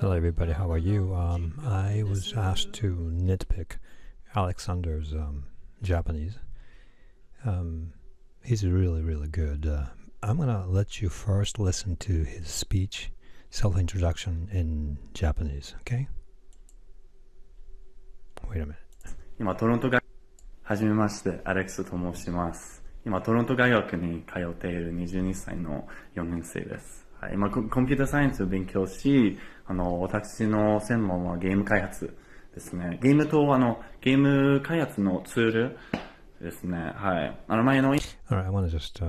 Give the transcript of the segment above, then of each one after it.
Hello everybody, how are you? I was asked to nitpick Alexandar's Japanese. He's really, really good. I'm gonna let you first listen to his speech, self-introduction in Japanese, okay? Wait a minute. 今トロント大学はじめましてアレックスと申します。今トロント大学に通っている22歳の4年生です。はい、今コンピュータサイエンスを勉強し、私の専門はゲーム開発ですね。ゲームとゲーム開発のツールですね。はい。前の Alright, I want to just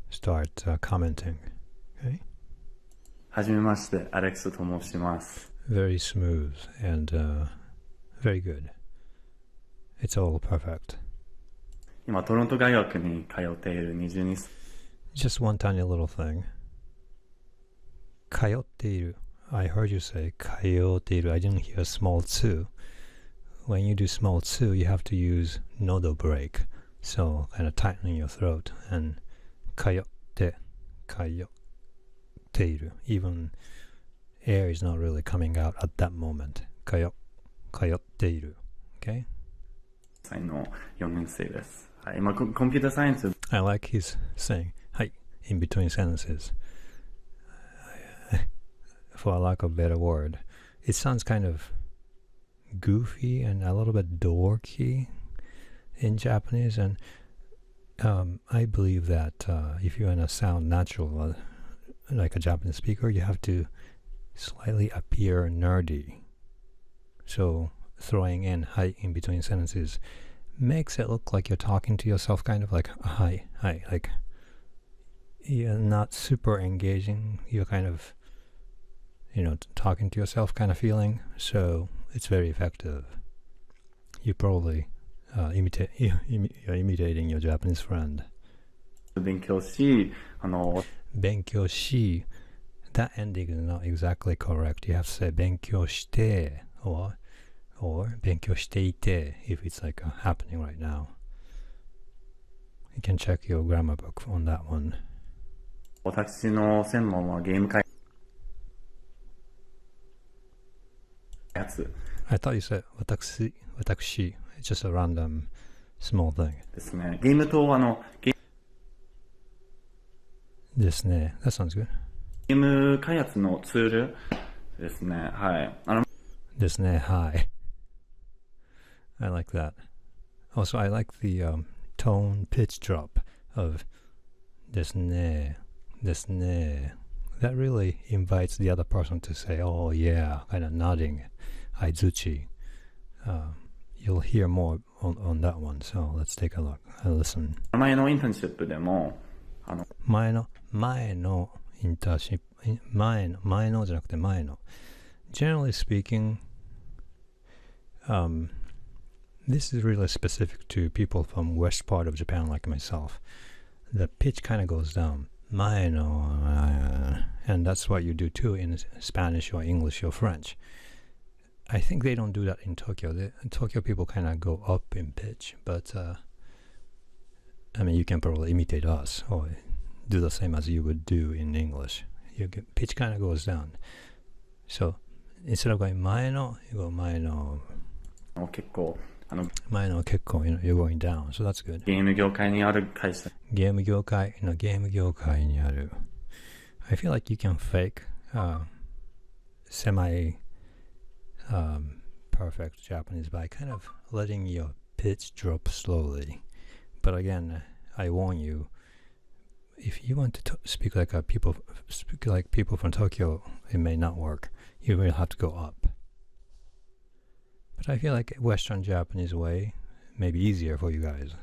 start commenting, okay? はじめましてアレックスと申します。Very smooth and very good. It's all perfect. 今トロント大学に通っている22歳。Just one tiny little thing. 通っている. I heard you say 通っている. I didn't hear small tsu. When you do small tsu, you have to use nodo break. So kind of tighten your throat. And 通っている. Even air is not really coming out at that moment. 通っている. Okay? 歳の4年生です。はい、今コンピュータサイエンス I like his saying はい in between sentences. For a lack of a better word, it sounds kind of goofy and a little bit dorky in Japanese, and I believe that if you want to sound natural like a Japanese speaker, you have to slightly appear nerdy. So throwing in hi in between sentences makes it look like you're talking to yourself, kind of like hi, like you're not super engaging, you're kind of talking to yourself kind of feeling, so it's very effective. You probably you're imitating your Japanese friend. 勉強し、勉強し, that ending is not exactly correct. You have to say 勉強して or 勉強していて if it's like happening right now. You can check your grammar book on that one. 私の専門はゲーム開発 I thought you said 私 It's just a random small thing. ですね。ゲームとですね. That sounds good. ゲーム開発のツールですね。はい。ですね. Hi. I like that. Also, I like the tone pitch drop of ですね. That really invites the other person to say, oh yeah, kind of nodding. Aizuchi. You'll hear more on that one, so let's take a look and listen. 前のインターンシップでも前のインターンシップ前のじゃなくて前の Generally speaking, this is really specific to people from west part of Japan like myself. The pitch kind of goes down. 前の and that's what you do too in Spanish or English or French. I think they don't do that in Tokyo. Tokyo people kind of go up in pitch, but I mean, you can probably imitate us or do the same as you would do in English. Your pitch kind of goes down. So instead of going 前の, you go 前の結構前の結構 you're going down, so that's good. ゲーム業界にある会社ゲーム業界にある I feel like you can fake semi perfect Japanese by kind of letting your pitch drop slowly. But again, I warn you, if you want to speak like people from Tokyo, it may not work. You will have to go up. But I feel like Western Japanese way may be easier for you guys.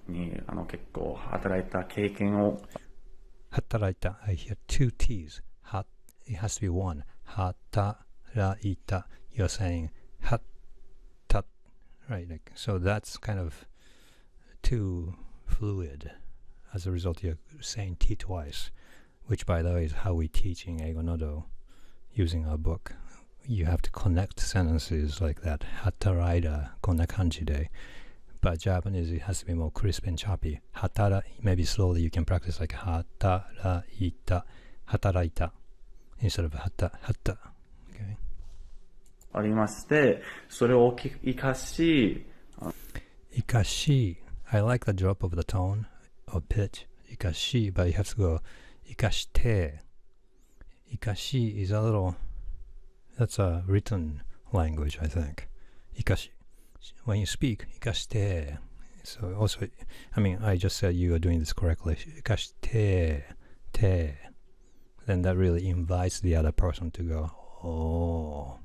に結構働いた経験を働いた I hear two T's. It has to be one. 働いた You're saying はた right? So that's kind of too fluid. As a result, you're saying T twice, which by the way is how we teach in Eigo Nodo using our book. You have to connect sentences like that. 働いたこんな感じで But Japanese, it has to be more crisp and choppy. 働い maybe slowly you can practice like 働いた instead of はたありまして、それを活かし、Ikashi. I like the drop of the tone of pitch. Ikashi, but you have to go ikashite. Ikashi is a little, that's a written language, I think. Ikashi. When you speak, ikashite. So also, I mean, I just said you are doing this correctly. Ikashite, te. Then that really invites the other person to go, oh.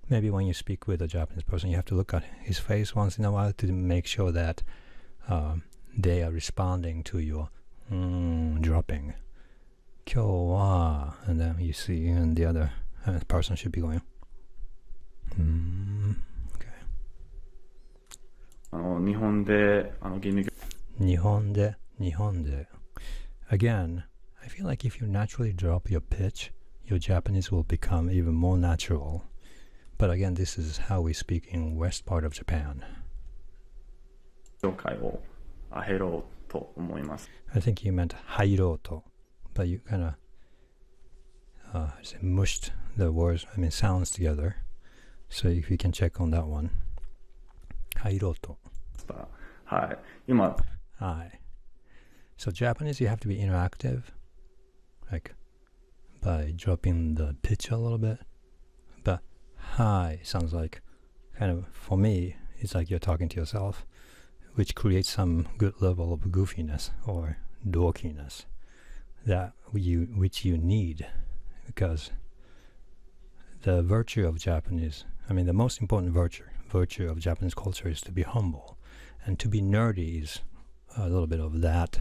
Maybe when you speak with a Japanese person, you have to look at his face once in a while to make sure that they are responding to your dropping. 今日は, and then you see, and the other person should be going, okay. 日本で義務教日本で Again, I feel like if you naturally drop your pitch, your Japanese will become even more natural. But again, this is how we speak in west part of Japan. 紹介を入ろうと思います。I think you meant 入ろうと, but you kind of mushed the words, I mean sounds together. So if you can check on that one. 入ろうと. はい。今、はい. So Japanese, you have to be interactive, like by dropping the pitch a little bit. But hi sounds like kind of, for me, it's like you're talking to yourself, which creates some good level of goofiness or dorkiness which you need, because the virtue of Japanese, I mean the most important virtue of Japanese culture is to be humble, and to be nerdy is a little bit of that,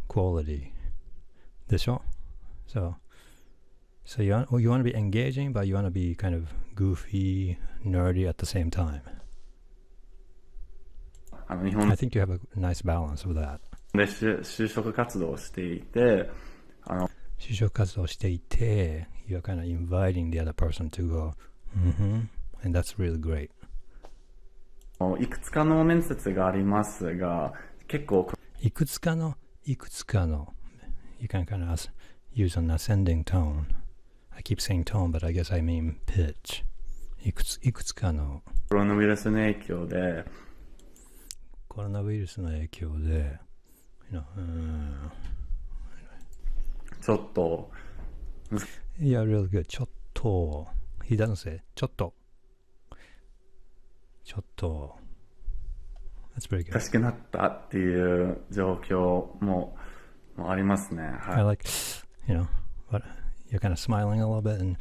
quality. でしょ? So you want to be engaging, but you want to be kind of goofy, nerdy at the same time. I think you have a nice balance of that. で就職活動をしていて、就職活動していて you're kind of inviting the other person to go, and that's really great. いくつかの面接がありますが、結構いくつかの you can kind of use an ascending tone. I keep saying tone, but I guess I mean pitch. いくつかのコロナウイルスの影響で、ちょっと Yeah, really good. ちょっと He doesn't say ちょっと That's pretty good. 難しくなったっていう状況もありますね。はい。I like, but you're kind of smiling a little bit, and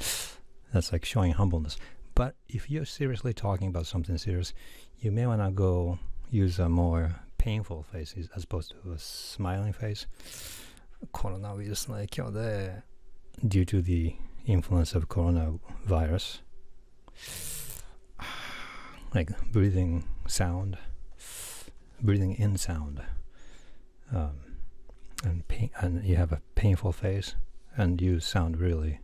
that's like showing humbleness. But if you're seriously talking about something serious, you may want to go use a more painful face as opposed to a smiling face. コロナウイルスの影響で due to the influence of coronavirus, like breathing in sound, and you have a painful face, and you sound really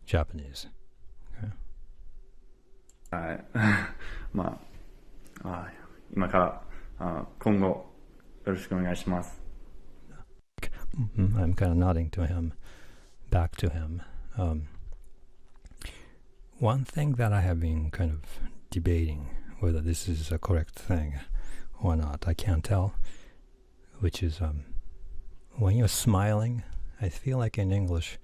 Japanese. Okay. はい。まあ、今から今後よろしくお願いします。I'm kind of nodding to him, back to him. One thing that I have been kind of debating whether this is a correct thing or not, I can't tell, which is when you're smiling, I feel like in English,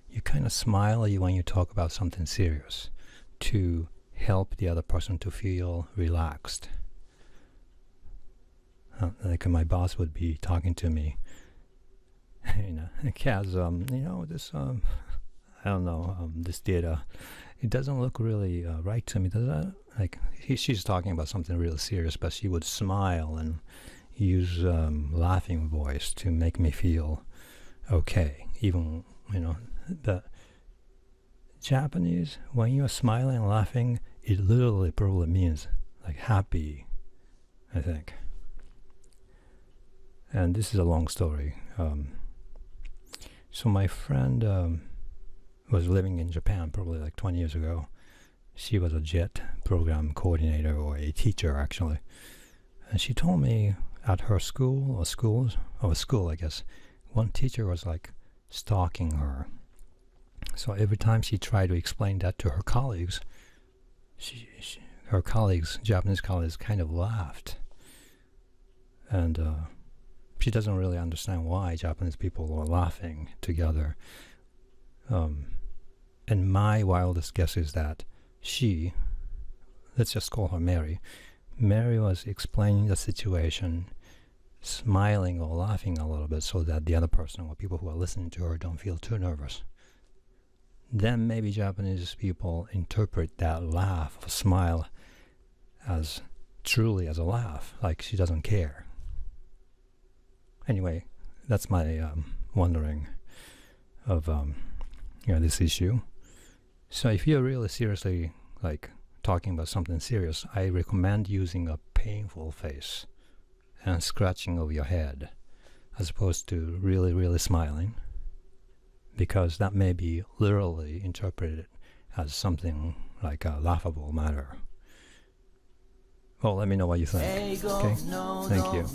you kind of smile when you talk about something serious to help the other person to feel relaxed. Like my boss would be talking to me, Kaz, this, I don't know, this data, it doesn't look really right to me, does that? Like, she's talking about something really serious, but she would smile and use laughing voice to make me feel okay. Even, the Japanese, when you're smiling and laughing, it literally probably means like happy, I think. And this is a long story. So my friend was living in Japan probably like 20 years ago. She was a JET program coordinator, or a teacher actually. And she told me at her school, I guess, one teacher was like stalking her. So every time she tried to explain that to her colleagues, her colleagues, Japanese colleagues, kind of laughed. And she doesn't really understand why Japanese people were laughing together. And my wildest guess is that she, let's just call her Mary, Mary was explaining the situation, smiling or laughing a little bit so that the other person or people who are listening to her don't feel too nervous. Then maybe Japanese people interpret that laugh or smile as truly as a laugh, like she doesn't care. Anyway, that's my wondering of this issue. So if you're really seriously talking about something serious, I recommend using a painful face and scratching of your head as opposed to really, really smiling, because that may be literally interpreted as something like a laughable matter. Well, let me know what you think. Okay? Thank you.